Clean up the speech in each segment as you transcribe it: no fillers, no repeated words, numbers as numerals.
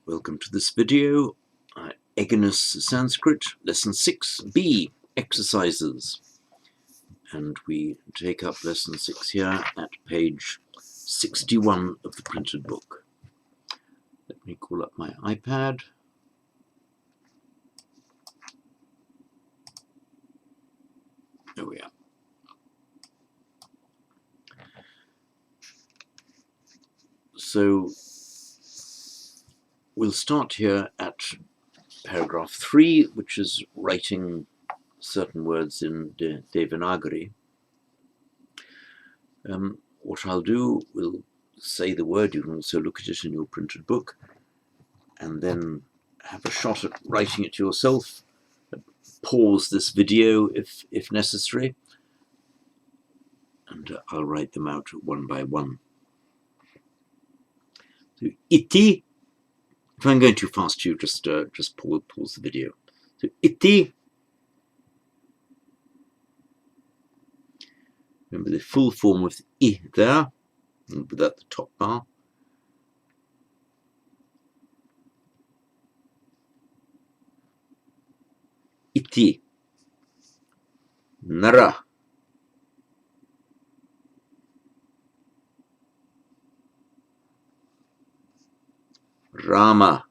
Welcome to this video, Egenes Sanskrit, Lesson 6b, Exercises. And we take up Lesson 6 here at page 61 of the printed book. Let me call up my iPad. There we are. So we'll start here at paragraph 3, which is writing certain words in Devanagari. What I'll do, we'll say the word, you can also look at it in your printed book, and then have a shot at writing it yourself. Pause this video if necessary, and I'll write them out one by one. So, iti. If I'm going too fast, you just pause the video. So, iti. Remember the full form of I there, without the top bar. Iti. Nara. Rama.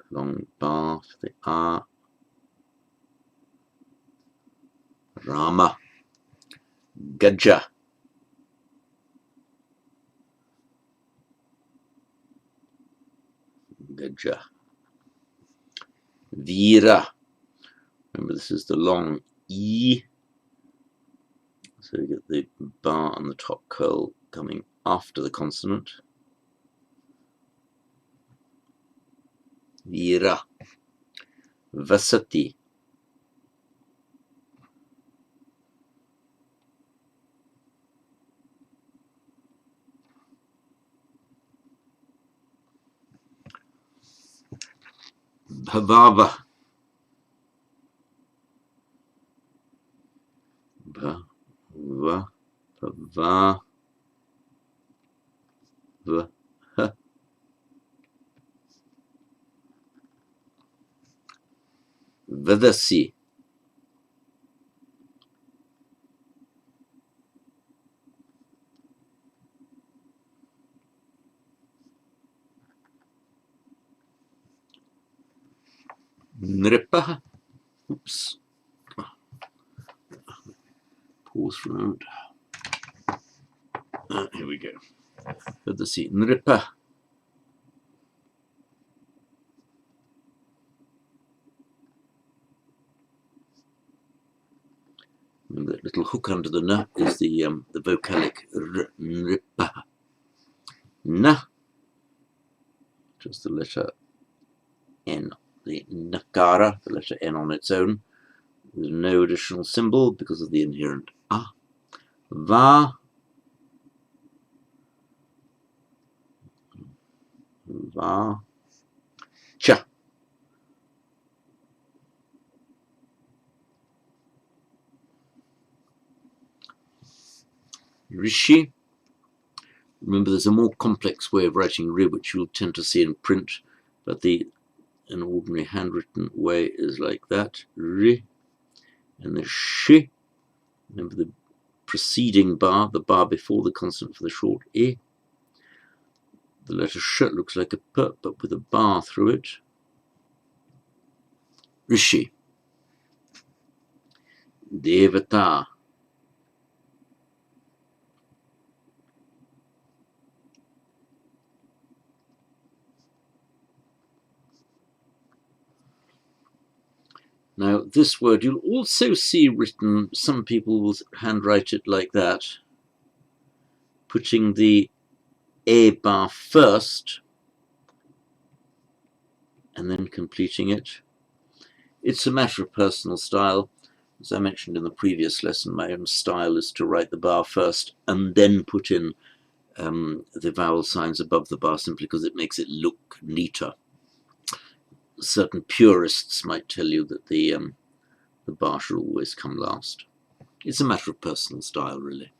Long bar for the R. Rama. Gaja. Gaja. Vira. Remember, this is the long E. So you get the bar on the top curl coming after the consonant. Vira. Vasati. Bhavava. Bhava. Bhava. Vaha. Vadasi. Nripa. Oops. Pause for a moment. Here we go. Vadasi. Nripa. And that little hook under the na is the vocalic r, nripa. Na. Just the letter N. The nakara, the letter N on its own, with no additional symbol because of the inherent a. Va. Va. Cha. Rishi. Remember, there's a more complex way of writing ri, which you'll tend to see in print, but an ordinary handwritten way is like that. Ri. And the shi. Remember the preceding bar, the bar before the consonant for the short e. The letter sh looks like a p, but with a bar through it. Rishi. Devata. Now, this word you'll also see written, some people will handwrite it like that, putting the A bar first and then completing it. It's a matter of personal style. As I mentioned in the previous lesson, my own style is to write the bar first and then put in the vowel signs above the bar, simply because it makes it look neater. Certain purists might tell you that the bar should always come last. It's a matter of personal style, really.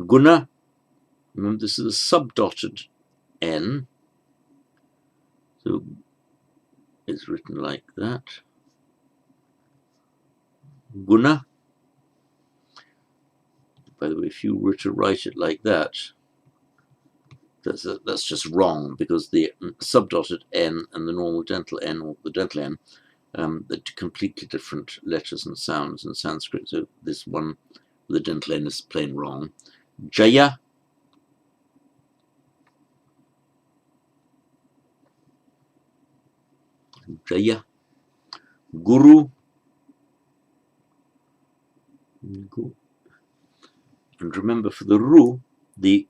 Guna, remember this is a subdotted N, So it's written like that. Guna. By the way, if you were to write it like that, that's just wrong, because the subdotted N and the normal dental N, or the dental N, they're completely different letters and sounds in Sanskrit. So this one, the dental N, is plain wrong. Jaya. Jaya. Guru. And remember, for the Ru, the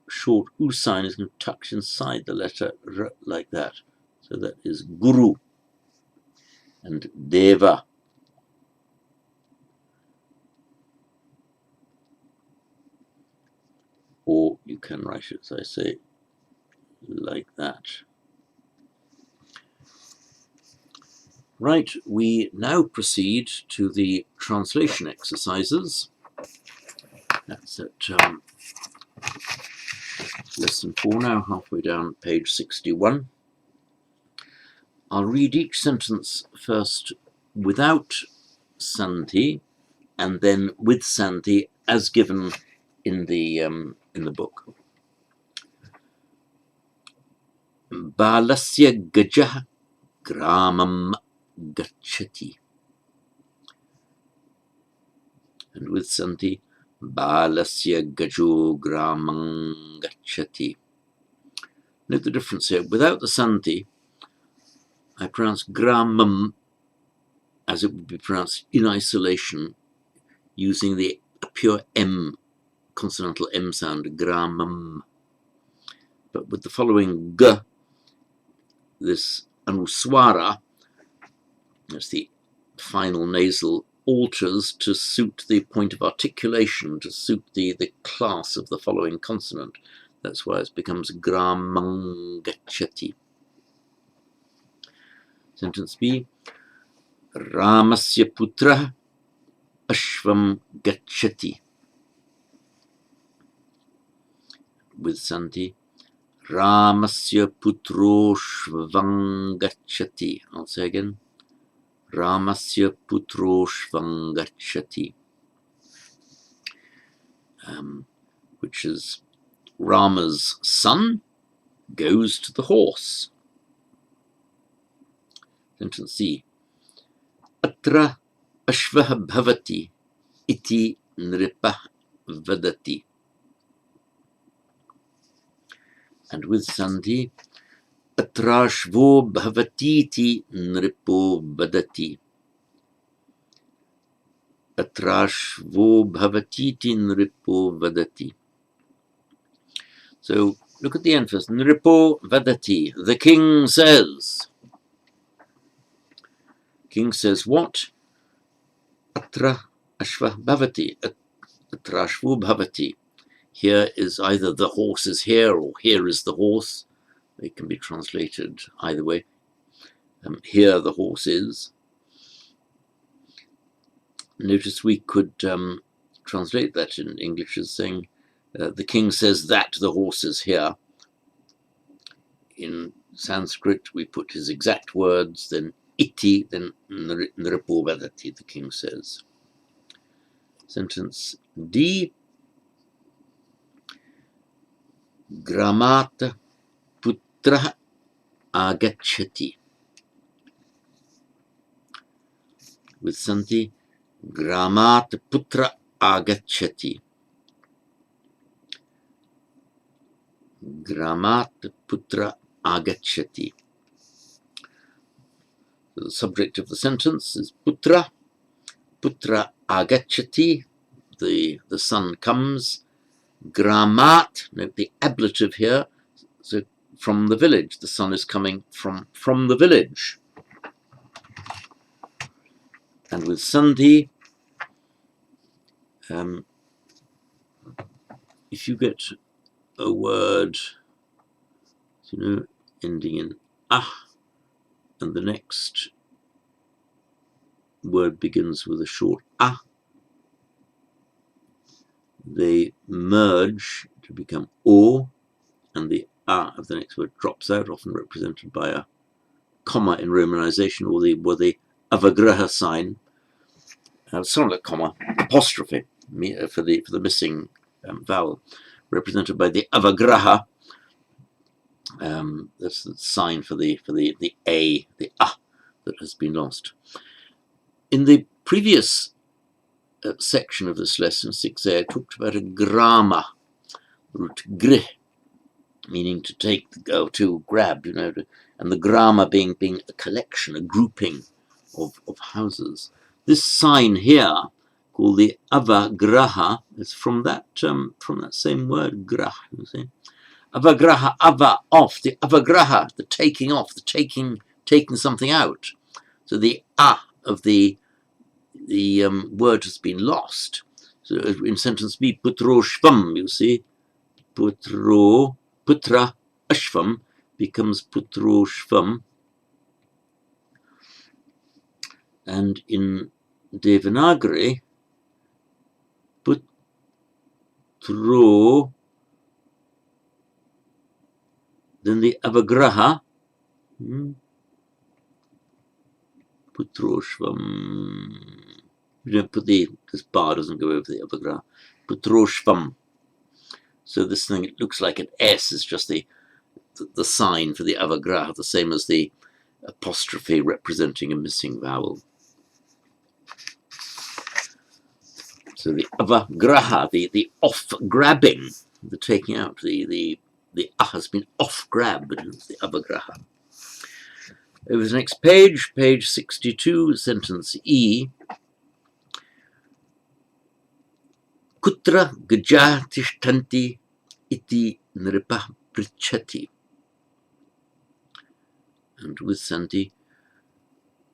short U sign is tucked inside the letter R like that. So that is Guru. And Deva. Or you can write it, as I say, like that. Right, we now proceed to the translation exercises. That's at lesson 4 now, halfway down page 61. I'll read each sentence first without Sandhi, and then with Sandhi as given in the book. Balasya gajah gramam gacchati. And with Sandhi, Balasya gajo gramam gacchati. Note the difference here. Without the Sandhi, I pronounce gramam as it would be pronounced in isolation, using the pure M, consonantal M sound, gramam. But with the following g, this anuswara, that's the final nasal, alters to suit the point of articulation, to suit the class of the following consonant. That's why it becomes gramam gacchati. Sentence B. Ramasya putra ashvam gacchati. With Sandhi, Ramasya putro shvam gacchati. I'll say again. Ramasya putro shvam gacchati. Which is Rama's son goes to the horse. Sentence C. Atra ashvah bhavati iti nripah vadati. And with Sandhi, Atrashvo bhavatiti nripo vadati. Atrashvo bhavatiti nripo vadati. So look at the emphasis. Nripo vadati. The king says. King says what? Atra ashva bhavati. Atrashvo bhavati. Here is either the horse is here, or here is the horse. They can be translated either way. Here the horse is. Notice we could translate that in English as saying, the king says that the horse is here. In Sanskrit, we put his exact words, then iti, then nripo vadati, the king says. Sentence D. Gramat putra agacchati. With Sandhi, Gramat putra agacchati. Gramat putra agacchati. The subject of the sentence is putra. Putra agacchati. The son comes. Gramat, note the ablative here, so from the village. The son is coming from the village. And with Sandhi, if you get a word, ending in ah, and the next word begins with a short ah, they merge to become o, and the a of the next word drops out, often represented by a comma in Romanization, or the avagraha sign, somewhat like comma, apostrophe for the missing vowel, represented by the avagraha. That's the sign for the a, the a that has been lost. In the previous section of this lesson, 6a, I talked about a grama, root grih, meaning to take, to grab, and the grama being a collection, a grouping of houses. This sign here, called the avagraha, is from that same word, grah, you see. Avagraha, ava, off, the avagraha, the taking off, the taking something out. So the a of the word has been lost. So in sentence B, putro shvam, you see, putra ashvam becomes putro shvam. And in Devanagari, putro, then the avagraha, putro shvam. You don't put this bar doesn't go over the avagraha. Putro shvam. So this thing, it looks like an S, is just the sign for the avagraha, the same as the apostrophe representing a missing vowel. So the avagraha, the off-grabbing, the taking out, the a has been off-grabbed, the avagraha. Over the next page, page 62, sentence E. Kutra gaja tishtanti iti nripa prichati. And with Santi,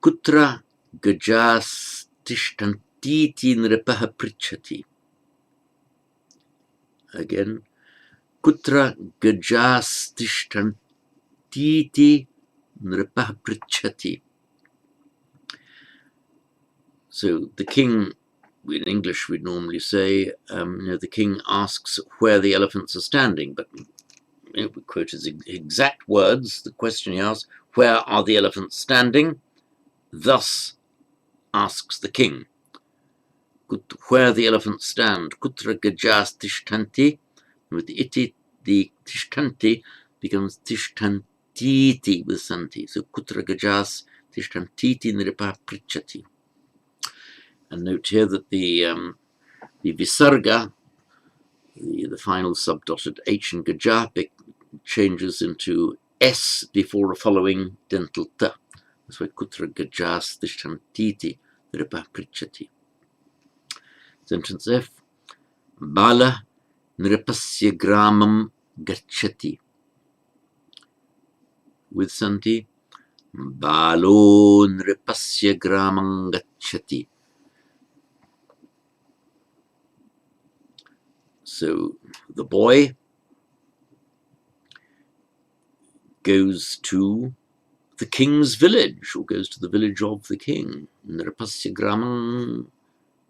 kutra gajas tishtanti iti nripa prichati. Again, kutra gajas tishtanti iti nripa prichati. So the king, in English we'd normally say, the king asks where the elephants are standing, but we quote his exact words. The question he asks, where are the elephants standing? Thus asks the king. Where the elephants stand. Kutra gajas tishtanti. With the iti, the tishtanti becomes tishtantiti with santi. So kutra gajas tishtantiti nripa prichati. And note here that the visarga, the final subdotted H in gaja, changes into S before a following dental ta. That's why kutra gajas tishtantiti nripa prichati. Sentence F. Bala nripasya gramam gacchati. With santi. Balo nripasya gramam gacchati. So the boy goes to the king's village, or goes to the village of the king. Nripasya gramam,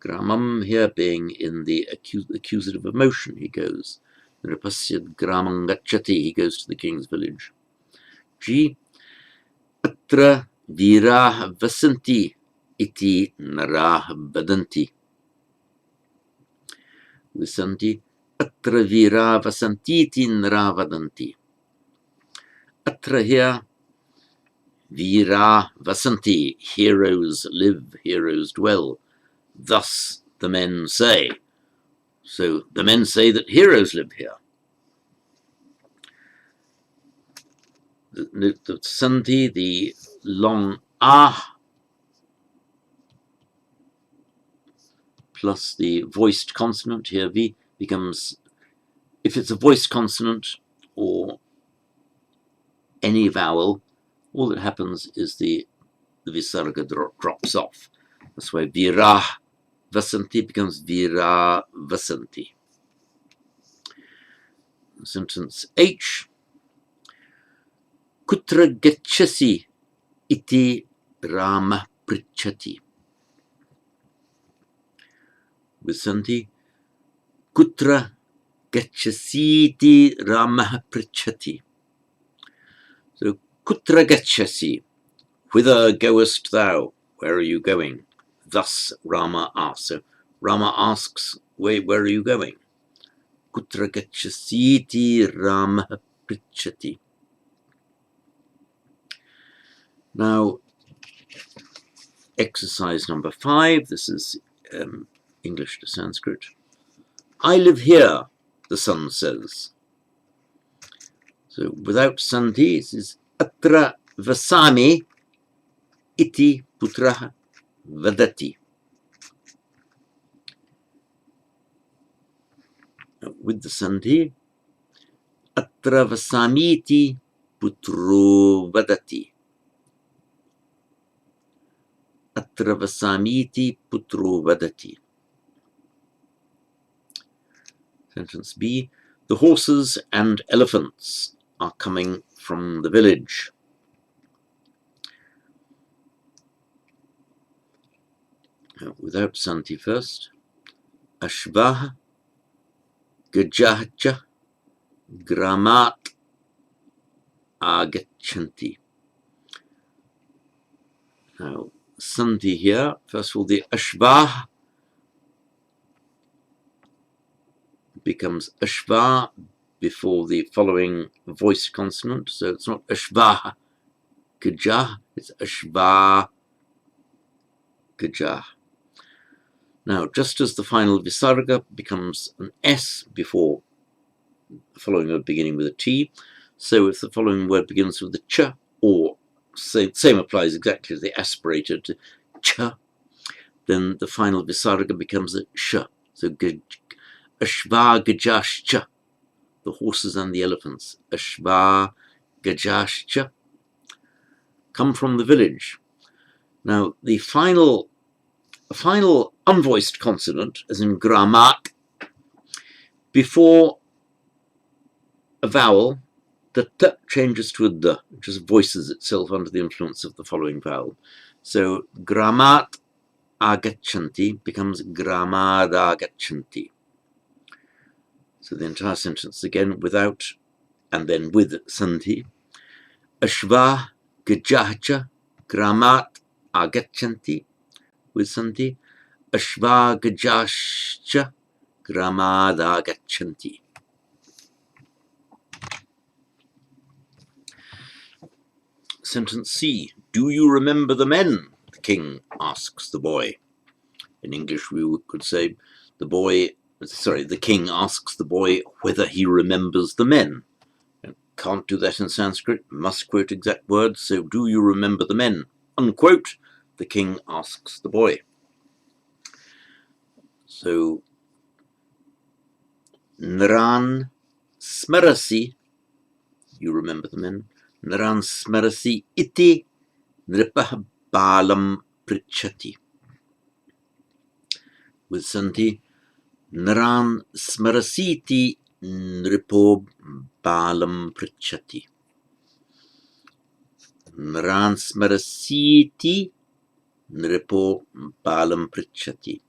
gramam here being in the accusative of motion, he goes. Nripasya gramam gacchati, he goes to the king's village. G. Atra virah vasanti iti narah vadanti. Vasanti. Atra vira vasantiti nravadanti. Atra here, vira vasanti, heroes live, heroes dwell. Thus the men say. So the men say that heroes live here. The santi, the long ah, plus the voiced consonant here, v, becomes, if it's a voiced consonant or any vowel, all that happens is the visarga drops off. That's why vira vasanti becomes vira vasanti. Sentence H. Kutra gacchasi iti rama prichati. With santi. Kutra gacchasiti rama prichati. So, kutra gacchasi, whither goest thou? Where are you going? Thus Rama asks. So, Rama asks, where are you going? Kutra gacchasiti Rama prichati. Now, exercise number 5, this is English to Sanskrit. I live here, the son says. So without sandhi, it is atra vasami iti putraha vadati. With the sandhi, atra vasami iti putro vadati. Atra vasami iti putro vadati. Sentence B. The horses and elephants are coming from the village. Without sandhi first. Ashvah gajahcha gramat agachanti. Now, sandhi here, first of all, the ashvah becomes ashva before the following voiced consonant. So it's not ashvah gajah, it's ashva gajah. Now, just as the final visarga becomes an S before the following word beginning with a T, so if the following word begins with a ch, or same applies exactly as the aspirated ch, then the final visarga becomes a sh. So ashva gajashcha, the horses and the elephants. Ashva gajashcha come from the village. Now, the final unvoiced consonant, as in gramat, before a vowel, the t changes to a d, it just voices itself under the influence of the following vowel. So gramat agachanti becomes gramad agachanti. So the entire sentence again without and then with sandhi. Ashva gajahcha gramat agachanti with sandhi. Ashva gajashcha gramad agachanti. Sentence C. Do you remember the men? The king asks the boy. In English we could say the king asks the boy whether he remembers the men. Can't do that in Sanskrit, must quote exact words, so do you remember the men? Unquote, the king asks the boy. So, Naran smarasi, you remember the men. Naran smarasi iti nripah balam prichati. With sandhi, Naran smarasiti nripo balam prichati. Naran smarasiti nripo balam prichati.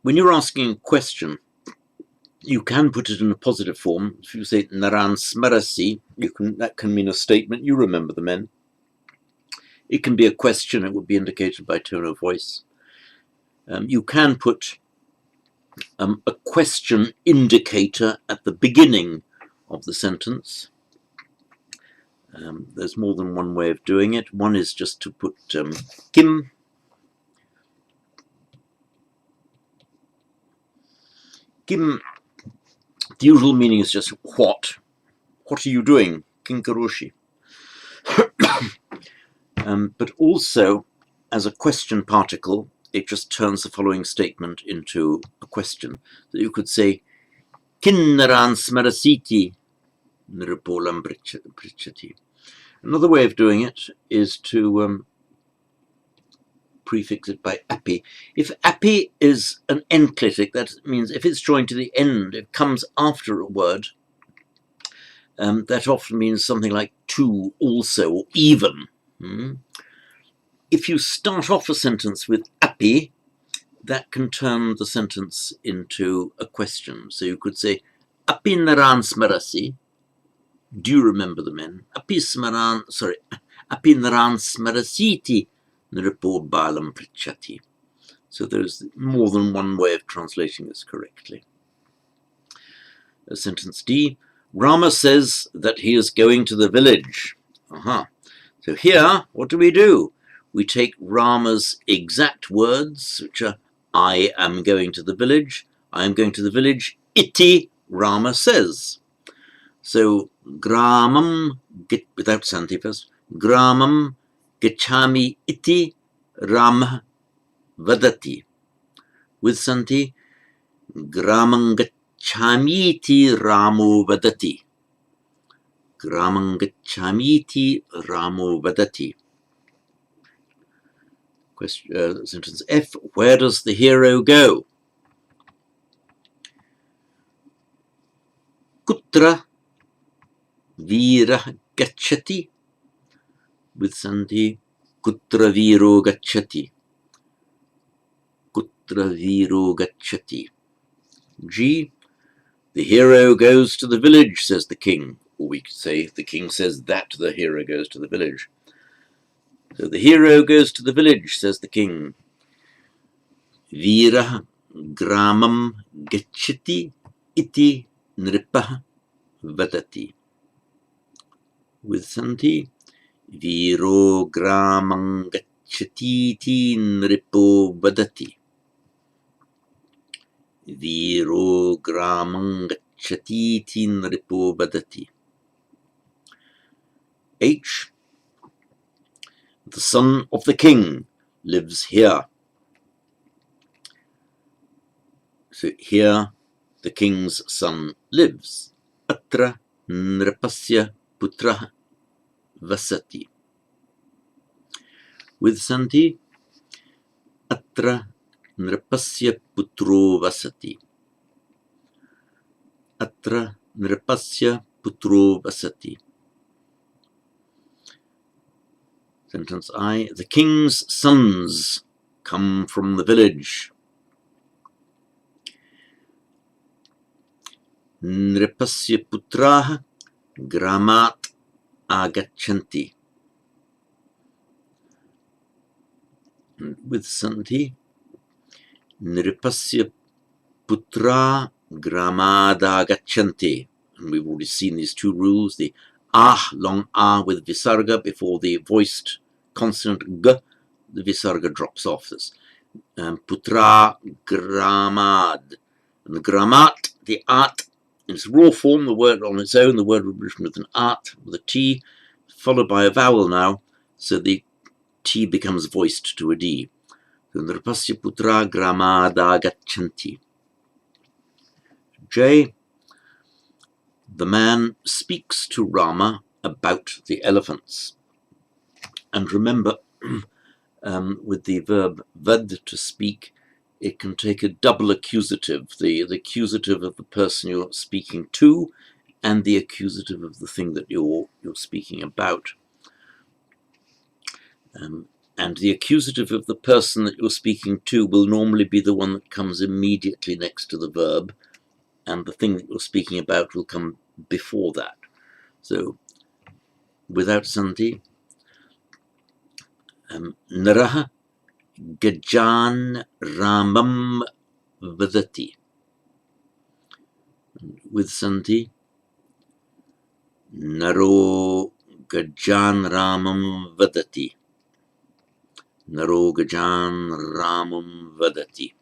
When you're asking a question, you can put it in a positive form. If you say Naran smarasi, that can mean a statement. You remember the men. It can be a question. It would be indicated by tone of voice. You can put a question indicator at the beginning of the sentence. There's more than one way of doing it. One is just to put kim. Kim, the usual meaning is just what. What are you doing? Kinkaroshi. But also, as a question particle, it just turns the following statement into a question. So you could say, Kinnaran smarasiti nripolam prichati. Another way of doing it is to prefix it by api. If api is an enclitic, that means if it's joined to the end, it comes after a word. That often means something like to, also, or even. If you start off a sentence with api, that can turn the sentence into a question. So you could say, Api naran smarasi, do you remember the men? Api naran smarasiti nripo balam prichati. So there's more than one way of translating this correctly. Sentence D, Rama says that he is going to the village. So here, what do? We take Rama's exact words, which are, I am going to the village. I am going to the village. Iti, Rama says. So, gramam, without santi first, gramam gachami iti Rama vadati. With santi, gramam gachami iti Ramo vadati. Gramam gachami iti Ramo vadati. Sentence F, where does the hero go? Kutra vira gacchati. With santi, kutra viro gacchati. Kutra viro gacchati. G, the hero goes to the village, says the king. Or we could say, the king says that the hero goes to the village. So the hero goes to the village, says the king. Vira gramam gacchati iti nripa vadati. With santi, viro gramam gacchati iti nripo vadati. Viro gramam gacchati iti nripo vadati. H, the son of the king lives here. So here, the king's son lives. Atra nripasya putra vasati. With santi, atra nripasya putro vasati. Atra nripasya putro vasati. Sentence I, the king's sons come from the village. Nripasya putraha gramat agachanti. With santi, nripasya putra gramada agachanti. And we've already seen these two rules, the long with visarga before the voiced consonant g, the visarga drops off this. Putra gramad. And the gramat, the art, in its raw form, the word on its own, the word would be written with an art, with a T, followed by a vowel now, so the T becomes voiced to a D. So nripasya putra gramada gachanti. J, the man speaks to Rama about the elephants. And remember, with the verb vad, to speak, it can take a double accusative, the accusative of the person you're speaking to and the accusative of the thing that you're speaking about. And the accusative of the person that you're speaking to will normally be the one that comes immediately next to the verb, and the thing that you're speaking about will come before that. So, without santi, naraha gajan ramam vadati. With santi, naro gajan ramam vadati. Naro gajan ramam vadati.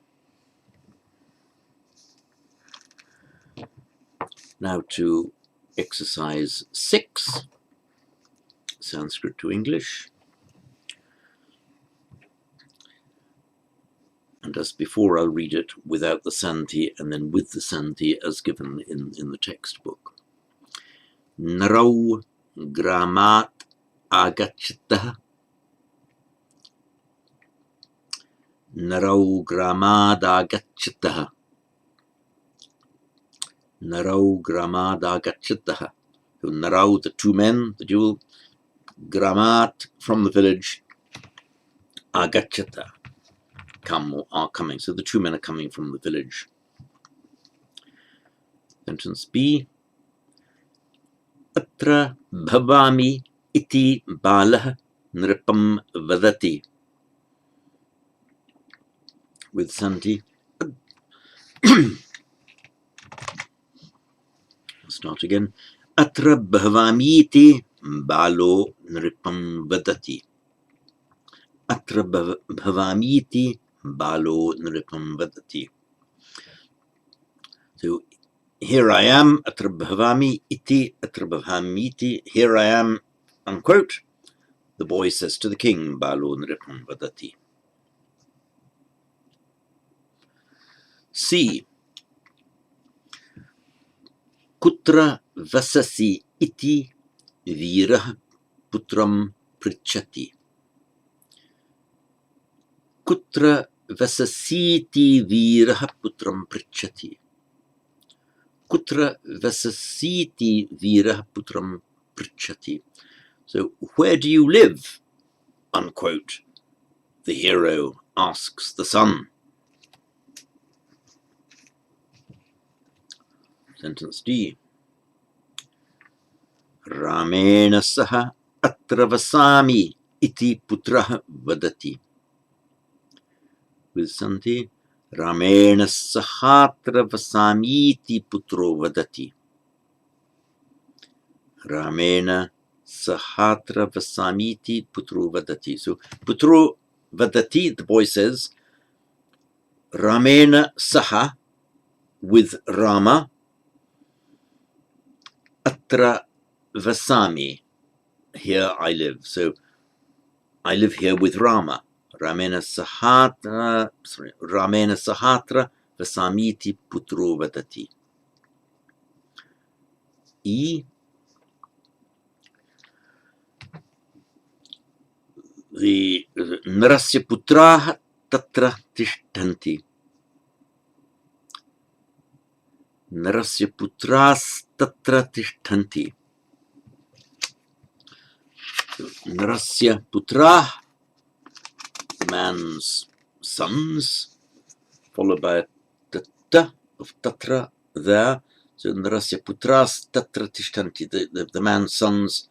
Now to exercise 6, Sanskrit to English. And as before, I'll read it without the santi and then with the santi as given in the textbook. Narau gramat agachitah. Narau gramad agachitah. Narau gramad agachitah. So Narau, the two men, the dual. Gramat, from the village. Agachita. come or are coming. So the two men are coming from the village. Sentence B. Atra bhavami iti balah nripam vadati. With Santi. Start again. Atra bhavami iti balo nripam vadati. Atra bhavami iti balo nripam vadati. So here I am, atra bhavami iti, here I am, unquote. The boy says to the king, balo nripam vadati. C. Kutra vasasi iti virah putram prichati. Kutra vasasiti virah putram prichati. Kutra vasasiti virah putram prichati. So, where do you live? Unquote. The hero asks the son. Sentence D. Ramena saha atra vasami iti putrah vadati. With Santi. Ramena sahatra vasami iti putro vadati. Ramena sahatra vasami iti putro vadati. So, putro vadati, the boy says, Ramena saha, with Rama, atra vasami, here I live. So I live here with Rama. Ramena sahatra vasamiti putro vadati. E. The Narasya putraha tatra tishtanti. Narasya putras tatra tishtanti. Narasya putra, the man's sons, followed by a ta of tatra there. So Narasya putras tatra tishtanti, the man's sons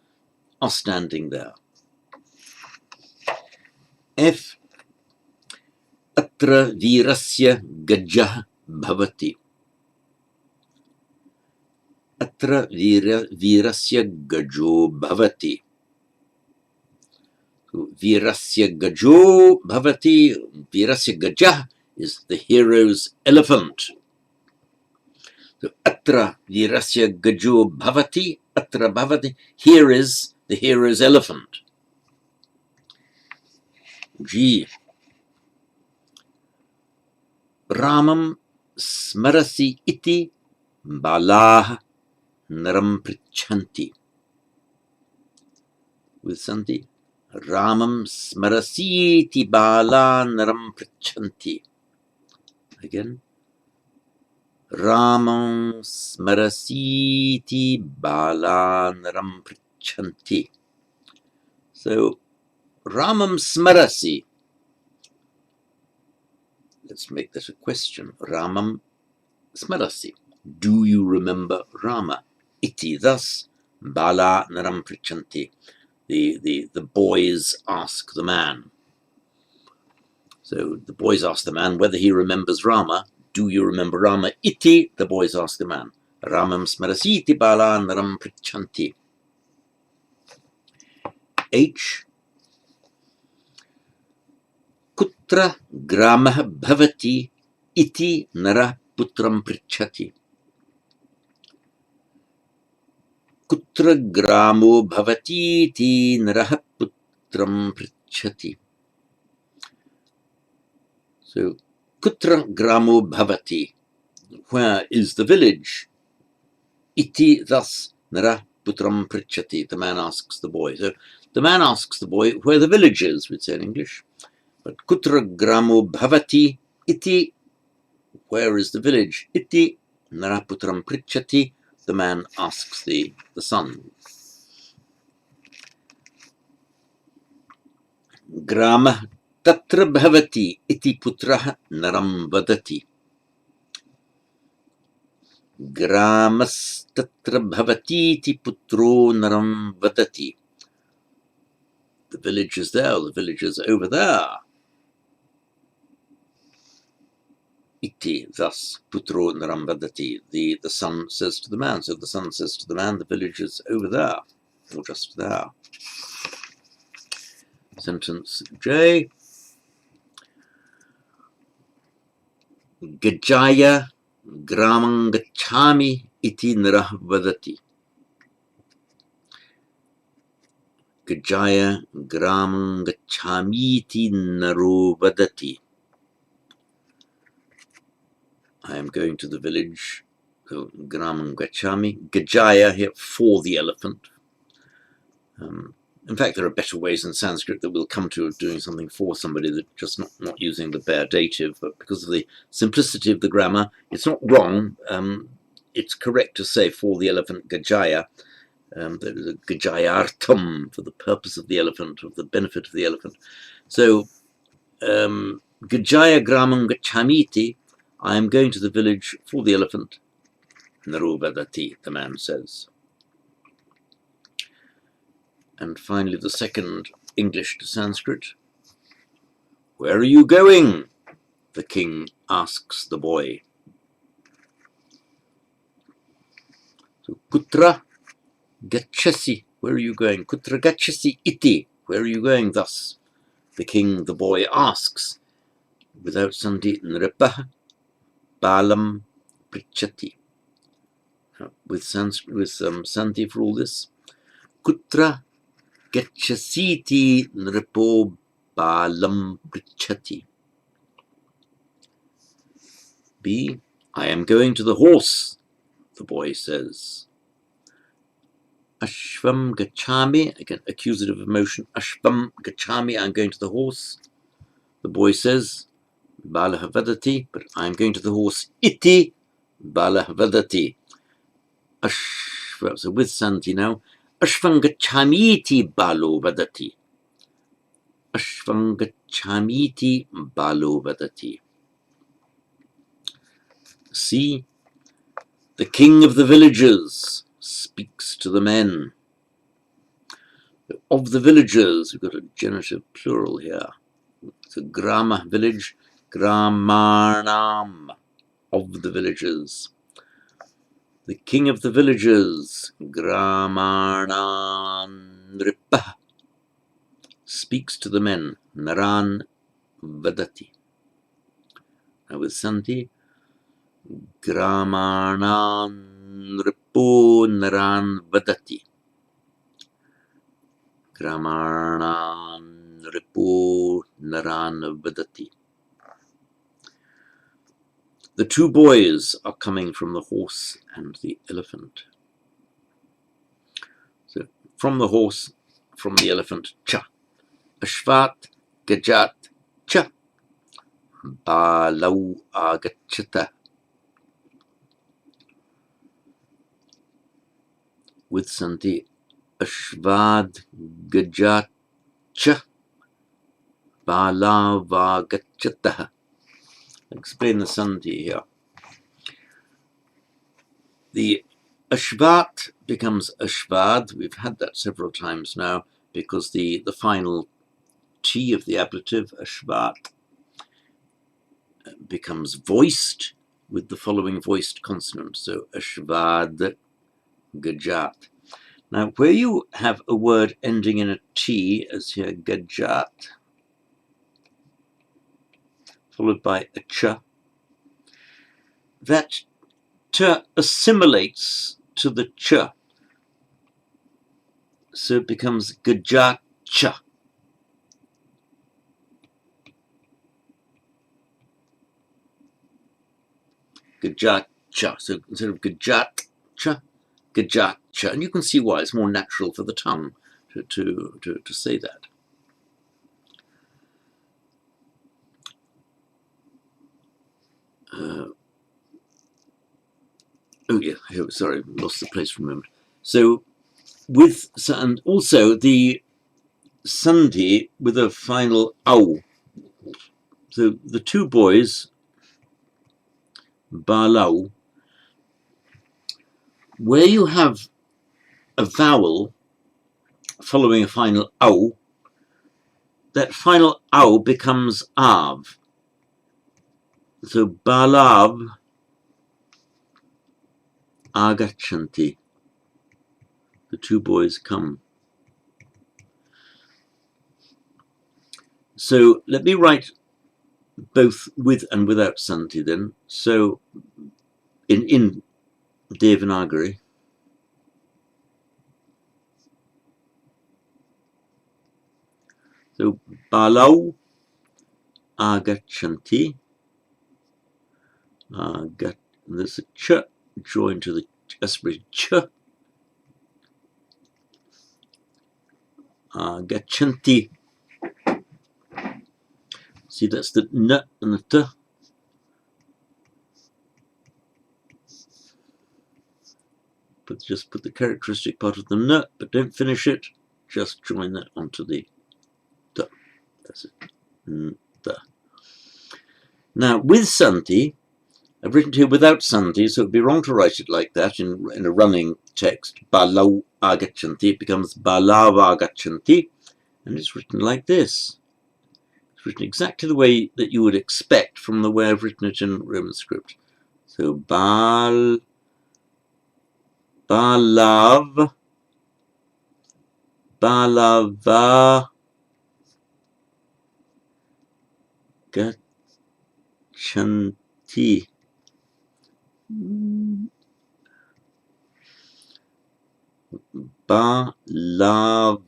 are standing there. F. Atra virasya gajah bhavati. Atra virasya gajo bhavati. Virasya gajo bhavati. Virasya gajah is the hero's elephant. So atra virasya gajo bhavati. Atra bhavati. Here is the hero's elephant. G. Ramam smarasi iti balah naram prichanti. With Santi. Ramam smarasi iti bala naram prichanti. Again. Ramam smarasi iti bala naram prichanti. So, Ramam smarasi. Let's make that a question. Ramam smarasi. Do you remember Rama? Iti, thus, bala naram prichanti. The boys ask the man. So the boys ask the man whether he remembers Rama. Do you remember Rama? Iti, the boys ask the man. Ramam smarasi iti bala naram prichanti. H. Kutra gramah bhavati iti narah putram prichati. Kutra gramo bhavati iti narah putram prichati. So, kutra gramo bhavati. Where is the village? Iti, thus, narah putram prichati. The man asks the boy. So, the man asks the boy where the village is, we'd say in English. But kutra gramo bhavati iti, where is the village? Iti narah putram prichati, the man asks the son. Grama tatra bhavati iti putraha naram vadati. Gramas tatra bhavati iti putro naram vadati. The village is there, the village is over there. Iti, thus, putro naram vadati. The son says to the man, so the son says to the man, the village is over there, or just there. Sentence J. Gajaya gramam gacchami iti narah vadati. Gajaya gramam gacchami iti naro vadati. I am going to the village. So, gramam gacchami. Gajaya here for the elephant. In fact, there are better ways in Sanskrit that we'll come to of doing something for somebody, that just not using the bare dative, but because of the simplicity of the grammar, it's not wrong. It's correct to say for the elephant Gajaya. There is a Gajayartam, for the purpose of the elephant, of the benefit of the elephant. So, Gajaya Gramam Gachamiti, I am going to the village for the elephant. Naruvadati, the man says. And finally, the second English to Sanskrit. Where are you going? The king asks the boy. So, Kutra gachasi, where are you going? Kutra gachasi iti, where are you going thus? The king, the boy, asks, without sandhi, nripa balam prichati. With sandhi for all this. Kutra gachasiti nripo balam prichati. B. I am going to the horse, the boy says. Ashvam gachami, again, accusative of motion. Ashvam gachami, I'm going to the horse. The boy says, balah vadati, but I'm going to the horse. Iti balah vadati. So with sandhi now. Ashvam gachamiti balo vadati. Ashvam gachamiti balo vadati. C. The king of the villagers speaks to the men. Of the villagers, we've got a genitive plural here. It's a grama, village, gramanam, of the villagers. The king of the villagers, gramanam nripa, speaks to the men, naran vadati. Now with sandhi, gramanam nripo naran vadati. Gramanam nripo naran vadati. The two boys are coming from the horse and the elephant. So from the horse, from the elephant, cha. Ashvat gajat cha. Balau agachata. With sandhi, ashvad gajat cha. Balavagachata. Explain the sandhi here. The ashvat becomes ashvad. We've had that several times now, because the final T of the ablative, ashvat, becomes voiced with the following voiced consonant. So ashvad gajat. Now, where you have a word ending in a T, as here gajat, followed by a ch, that t assimilates to the ch, so it becomes gajat cha. Gajat cha. So instead of gajat cha, gajat cha. And you can see why it's more natural for the tongue to say that. Oh yeah, sorry, lost the place for a moment. So and also the sandhi with a final au, So the two boys, balau, where you have a vowel following a final au, that final au becomes av. So balav agachanti. The two boys come. So let me write both with and without santi then. So in Devanagari. So balau agachanti. There's a ch joined to the aspirated ch. Agachanti. See, that's the n and the t. Just put the characteristic part of the n, but don't finish it. Just join that onto the t. That's it. T. Now, with santi, I've written here without santi, so it would be wrong to write it like that in a running text. Balau agachanti. It becomes balav agachanti, and it's written like this. It's written exactly the way that you would expect from the way I've written it in Roman script. So balav balava gachanti. Balava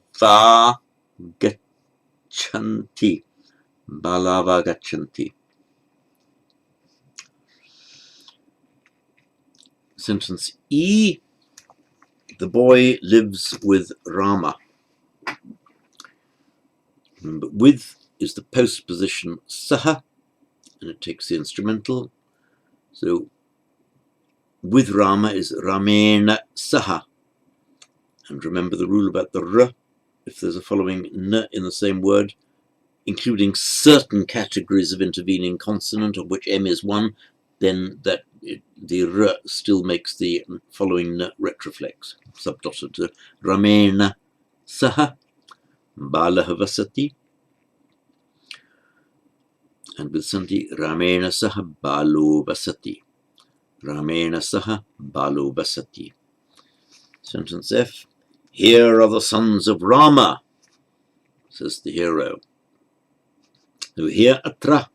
gachanti. Balava gachanti. Sentence E. The boy lives with Rama. But with is the postposition saha, and it takes the instrumental. So with Rama is Ramena saha. And remember the rule about the r, if there's a following n in the same word, including certain categories of intervening consonant, of which m is one, then the r still makes the following n retroflex, subdotted to Ramena saha balah vasati. And with santi, Ramena saha balo vasati. Ramena saha balo vasati. Sentence F. Here are the sons of Rama, says the hero. So here atra.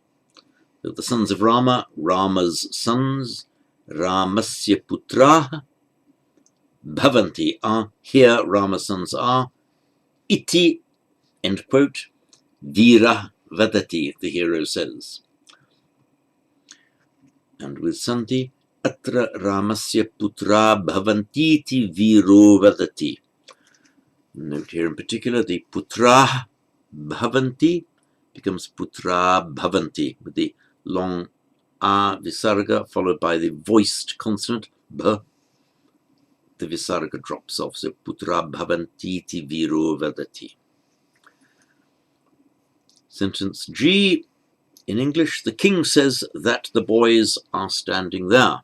So the sons of Rama, Rama's sons, Ramasya putraha, bhavanti are. Here Rama's sons are. Iti, end quote, vira vadati, the hero says. And with santi, atra Ramasya putra bhavantiti viro vadati. Note here in particular the putra bhavanti becomes putra bhavanti with the long a visarga followed by the voiced consonant b. The visarga drops off, so putra bhavantiti viro vadati. Sentence G. In English, the king says that the boys are standing there.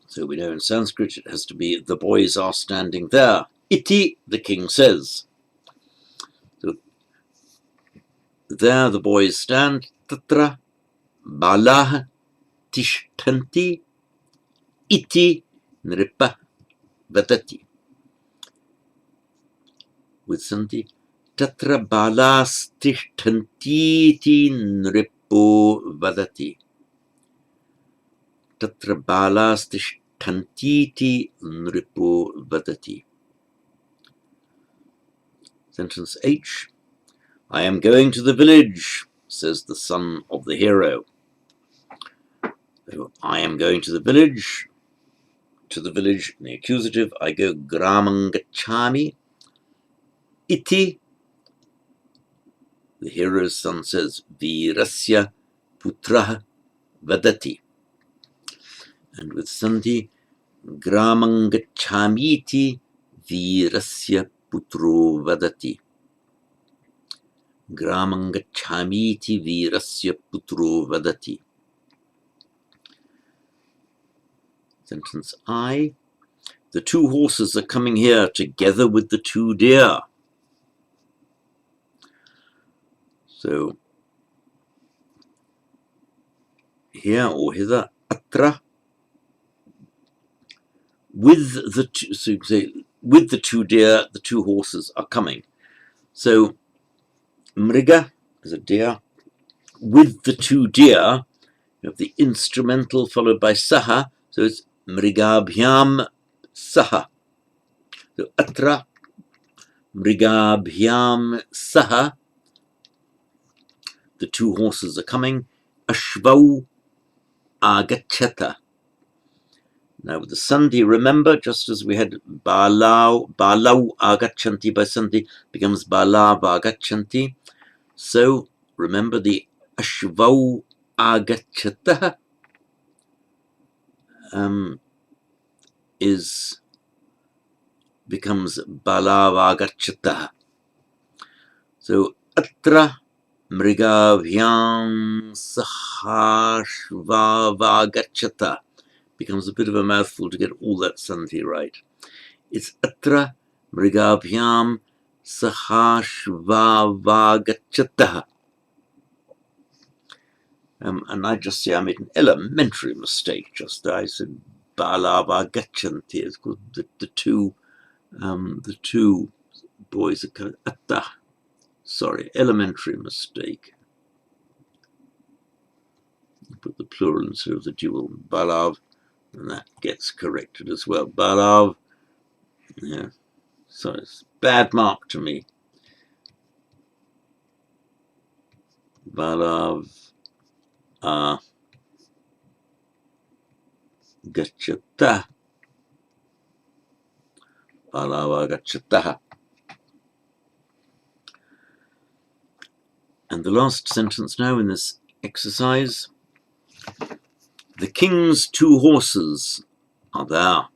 So we know in Sanskrit it has to be the boys are standing there. Iti, the king says. So there the boys stand. Tatra balah tishtanti iti nripa vadati. With santi, tatra balas tishtanti iti nripo vadati. Tatra balas tishtantiti nripo vadati. Sentence H. I am going to the village, says the son of the hero. So, I am going to the village. To the village, in the accusative, I go gramam gacchami. Iti. The hero's son says, virasya putrah vadati. And with santi, gramam gachamiti virasya putro vadati. Gramam gachamiti virasya putro vadati. Sentence I. The two horses are coming here together with the two deer. So here or hither, atra, with the two, so you can say, with the two deer, the two horses are coming. So mriga is a deer. With the two deer, you have the instrumental followed by saha, so it's mrigabhyam saha. So atra mrigabhyam saha, the two horses are coming. Ashvau agachata. Now with the sandhi, remember, just as we had balau agachanti by sandhi becomes balav agachanti. So remember the ashvau agachata becomes balav agachata. So atra mrigavyam sahashvavagachata becomes a bit of a mouthful to get all that sandhi right. It's atra mrigabhyam sahashvavagachata. And I just say I made an elementary mistake just there. I said balavagachanti. It's called the two boys are called atta. Sorry, elementary mistake. Put the plural instead of the dual, balav, and that gets corrected as well. Balav, yeah, so it's bad mark to me. Balav gachata. Balav gachata. And the last sentence now in this exercise. The king's two horses are there.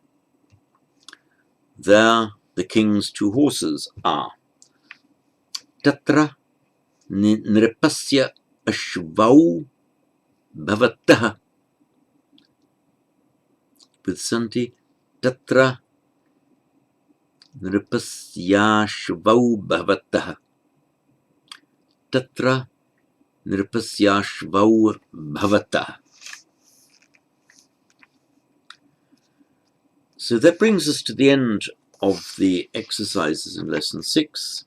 There the king's two horses are. Tatra nripasya ashvau bhavataha. With sandhi, tatra nripasya ashvau bhavataha. Tatra nripasya ashvau bhavataha. So that brings us to the end of the exercises in lesson 6.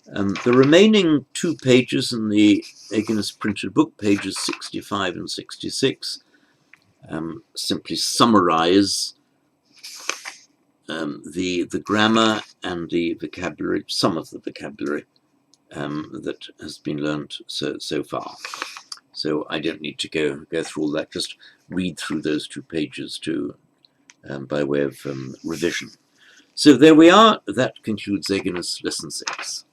The remaining 2 pages in the Egenes printed book, pages 65 and 66, simply summarize the grammar and the vocabulary, some of the vocabulary that has been learned so far. So I don't need to go through all that, just read through those 2 pages by way of revision. So there we are. That concludes Egenes lesson 6.